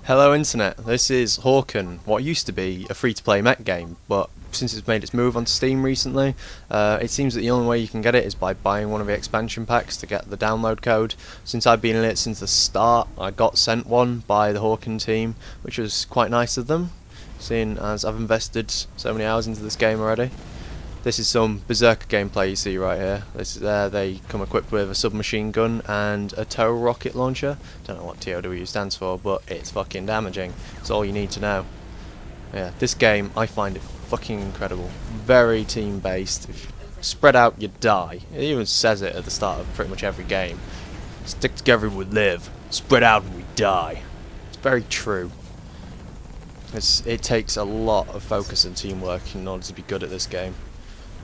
Hello Internet, this is Hawken, what used to be a free-to-play mech game, but since it's made its move onto Steam recently, it seems that the only way you can get it is by buying one of the expansion packs to get the download code. Since I've been in it since the start, I got sent one by the Hawken team, which was quite nice of them, seeing as I've invested so many hours into this game already. This is some Beserker gameplay you see right here. They come equipped with a submachine gun and a tow rocket launcher. Don't know what TOW stands for, but it's fucking damaging. It's all you need to know. Yeah, this game, I find it fucking incredible. Very team based. If you spread out, you die. It even says it at the start of pretty much every game. Stick together and we live. Spread out and we die. It's very true. It takes a lot of focus and teamwork in order to be good at this game.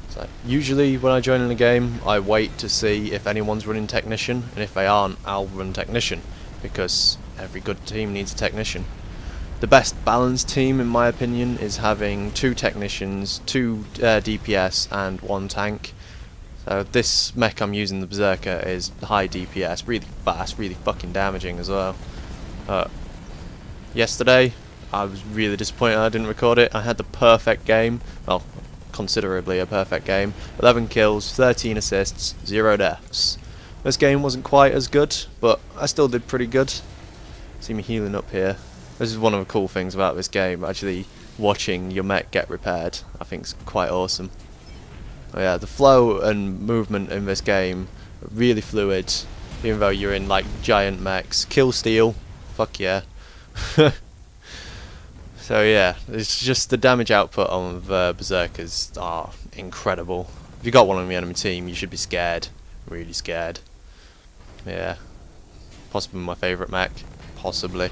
So usually when I join in a game, I wait to see if anyone's running technician, and if they aren't, I'll run technician, because every good team needs a technician. The best balanced team, in my opinion, is having 2 technicians, 2 DPS, and 1 tank. So this mech I'm using, the Beserker, is high DPS, really fast, really fucking damaging as well. Yesterday, I was really disappointed I didn't record it. I had the perfect game. Well, considerably a perfect game. 11 kills, 13 assists, 0 deaths. This game wasn't quite as good, but I still did pretty good. See me healing up here. This is one of the cool things about this game, actually watching your mech get repaired. I think it's quite awesome. Oh yeah, the flow and movement in this game are really fluid, even though you're in like giant mechs. Kill steal, fuck yeah. So yeah, it's just the damage output on the Berserkers are incredible. If you got one on the enemy team, you should be scared, really scared. Yeah, possibly my favourite mech, possibly.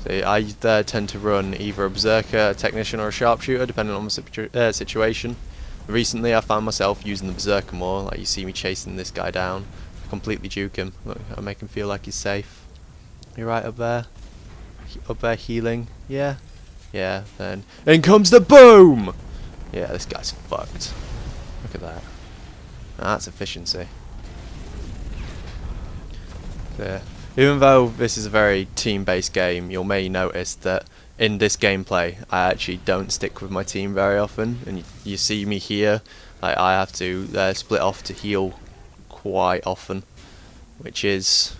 See, I tend to run either a Berserker, a Technician, or a Sharpshooter, depending on the situation. Recently, I found myself using the Berserker more. Like you see me chasing this guy down, completely juke him. Look, I make him feel like he's safe. You're right up there. Up there healing, yeah, then in comes the boom! Yeah, this guy's fucked. Look at that. Now that's efficiency. Yeah. Even though this is a very team-based game, you may notice that in this gameplay I actually don't stick with my team very often, and you see me here, like I have to split off to heal quite often, which is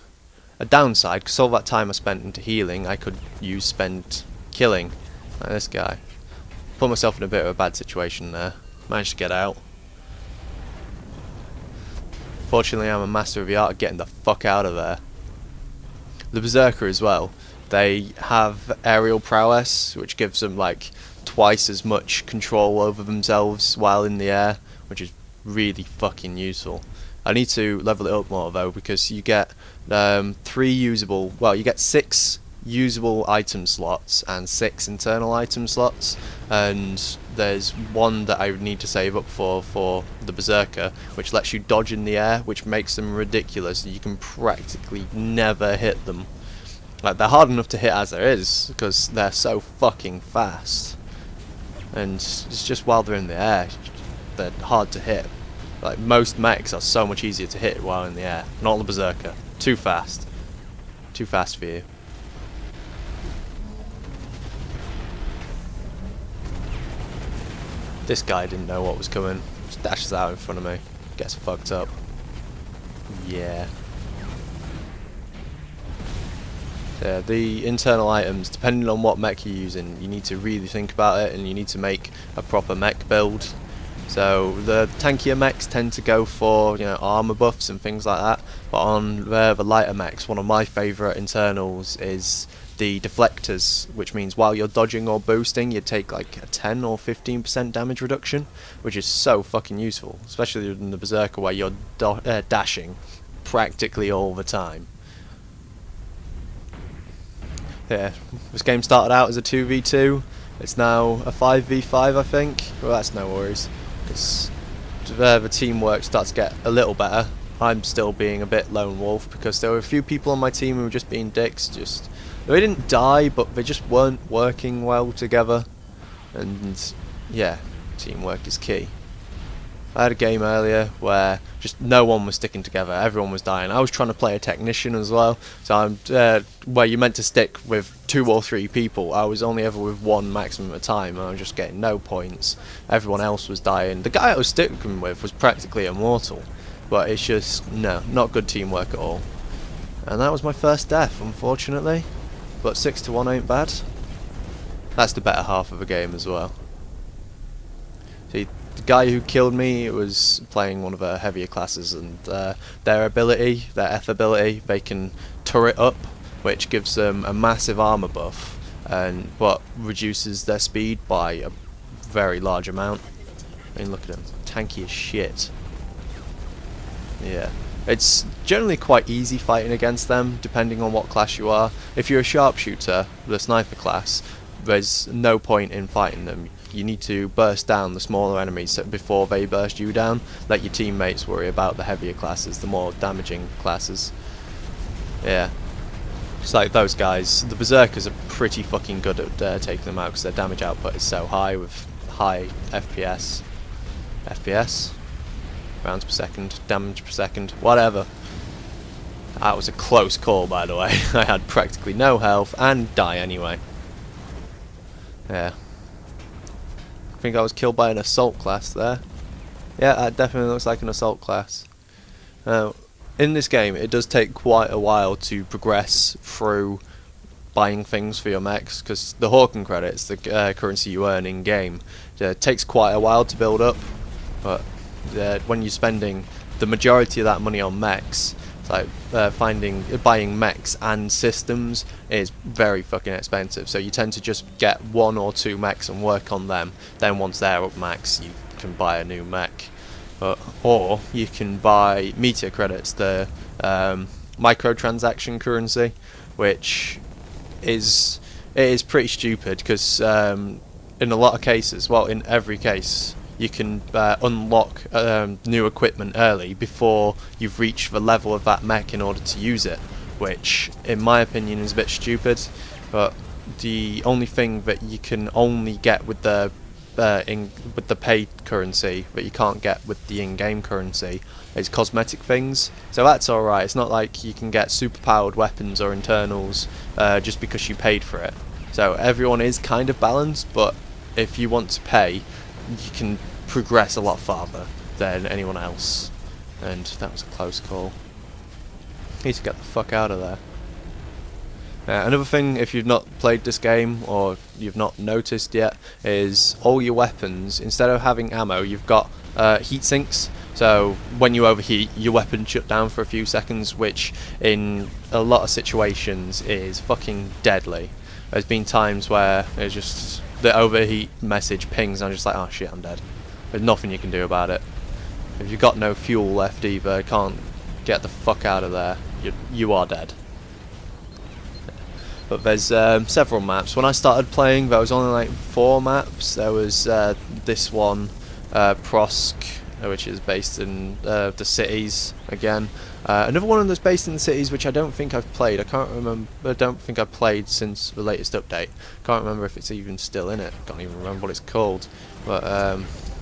a downside, because all that time I spent into healing I could spend killing, like this guy. Put myself in a bit of a bad situation there. Managed to get out. Fortunately I'm a master of the art of getting the fuck out of there. The Beserker as well, they have aerial prowess, which gives them like twice as much control over themselves while in the air, which is really fucking useful. I need to level it up more though, because you get 3 usable, well you get 6 usable item slots and 6 internal item slots, and there's one that I would need to save up for the Berserker, which lets you dodge in the air, which makes them ridiculous. You can practically never hit them. Like, they're hard enough to hit as there is, because they're so fucking fast, and it's just while they're in the air they're hard to hit. Like, most mechs are so much easier to hit while in the air. Not the Beserker. Too fast. Too fast for you. This guy didn't know what was coming. Just dashes out in front of me. Gets fucked up. Yeah. Yeah, the internal items, depending on what mech you're using, you need to really think about it, and you need to make a proper mech build. So the tankier mechs tend to go for, you know, armor buffs and things like that, but on the lighter mechs, one of my favourite internals is the deflectors, which means while you're dodging or boosting you take like a 10 or 15% damage reduction, which is so fucking useful, especially in the Berserker where you're dashing practically all the time. Yeah, this game started out as a 2v2, it's now a 5v5 I think. Well, that's no worries, because the teamwork starts to get a little better. I'm still being a bit lone wolf because there were a few people on my team who were just being dicks. They didn't die, but they just weren't working well together, and yeah, teamwork is key. I had a game earlier where just no one was sticking together, everyone was dying. I was trying to play a technician as well, so where you're meant to stick with 2 or 3 people, I was only ever with 1 maximum at a time, and I was just getting no points. Everyone else was dying. The guy I was sticking with was practically immortal, but it's just, no, not good teamwork at all. And that was my first death, unfortunately, but 6 to 1 ain't bad. That's the better half of the game as well. See, the guy who killed me was playing one of the heavier classes, and their ability, their F ability, they can turret up, which gives them a massive armor buff, but reduces their speed by a very large amount. I mean, look at him, tanky as shit. Yeah. It's generally quite easy fighting against them, depending on what class you are. If you're a sharpshooter, the sniper class, there's no point in fighting them. You need to burst down the smaller enemies before they burst you down. Let your teammates worry about the heavier classes, the more damaging classes. Yeah. It's like those guys. The Berserkers are pretty fucking good at taking them out because their damage output is so high with high FPS. FPS? Rounds per second, damage per second, whatever. That was a close call, by the way. I had practically no health and die anyway. Yeah. I think I was killed by an assault class there. Yeah, that definitely looks like an assault class. In this game, it does take quite a while to progress through buying things for your mechs, because the Hawken credits, the currency you earn in game, takes quite a while to build up. But when you're spending the majority of that money on mechs, it's like buying mechs and systems is very fucking expensive. So you tend to just get 1 or 2 mechs and work on them. Then once they're up max, you can buy a new mech. Or you can buy meteor credits, the microtransaction currency, which is pretty stupid because in a lot of cases, well, in every case, you can unlock new equipment early before you've reached the level of that mech in order to use it, which in my opinion is a bit stupid. But the only thing that you can only get with the paid currency that you can't get with the in-game currency is cosmetic things. So that's alright. It's not like you can get super powered weapons or internals just because you paid for it. So everyone is kind of balanced, but if you want to pay, you can progress a lot farther than anyone else. And that was a close call. Need to get the fuck out of there. Another thing, if you've not played this game or you've not noticed yet, is all your weapons, instead of having ammo, you've got heat sinks. So when you overheat, your weapon shut down for a few seconds, which in a lot of situations is fucking deadly. There's been times where it's just the overheat message pings and I'm just like, oh shit, I'm dead. There's nothing you can do about it. If you've got no fuel left either, can't get the fuck out of there, you are dead. But there's several maps. When I started playing, there was only like 4 maps. There was this one, Prosk, which is based in the cities again. Another one that's based in the cities, which I don't think I've played. I can't remember. I don't think I've played since the latest update. Can't remember if it's even still in it. Can't even remember what it's called. But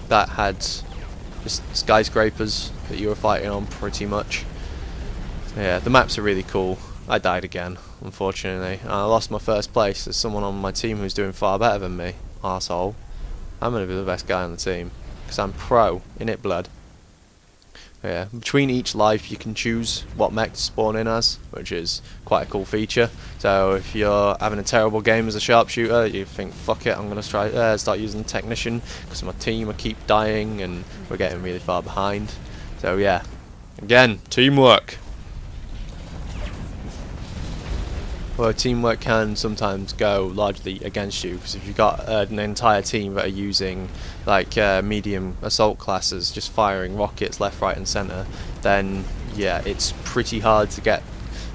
that had just skyscrapers that you were fighting on, pretty much. Yeah, the maps are really cool. I died again, unfortunately. I lost my first place. There's someone on my team who's doing far better than me. Arsehole. I'm gonna be the best guy on the team because I'm pro in it, blood. Yeah, between each life you can choose what mech to spawn in as, which is quite a cool feature. So if you're having a terrible game as a sharpshooter, you think, fuck it, I'm going to try start using technician because my team I keep dying and we're getting really far behind. So yeah, again, teamwork. Well, teamwork can sometimes go largely against you, because if you've got an entire team that are using like medium assault classes, just firing rockets left, right and centre, then yeah, it's pretty hard to get...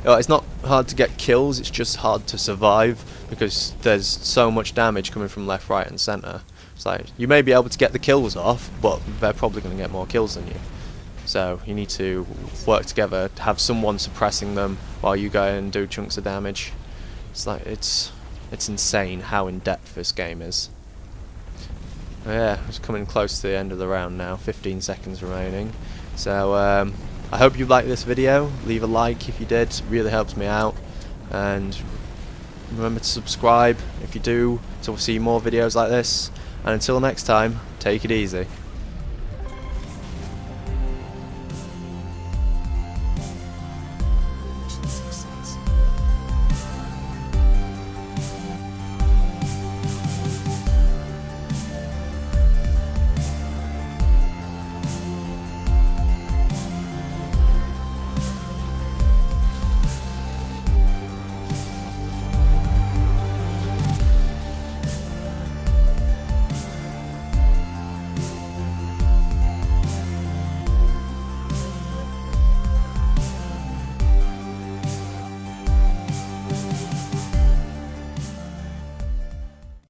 it's not hard to get kills, it's just hard to survive, because there's so much damage coming from left, right and centre. It's like, you may be able to get the kills off, but they're probably going to get more kills than you. So you need to work together, have someone suppressing them while you go and do chunks of damage. It's like it's insane how in depth this game is. Yeah, it's coming close to the end of the round now. 15 seconds remaining. So I hope you liked this video. Leave a like if you did. It really helps me out. And remember to subscribe if you do, so we'll see more videos like this. And until next time, take it easy.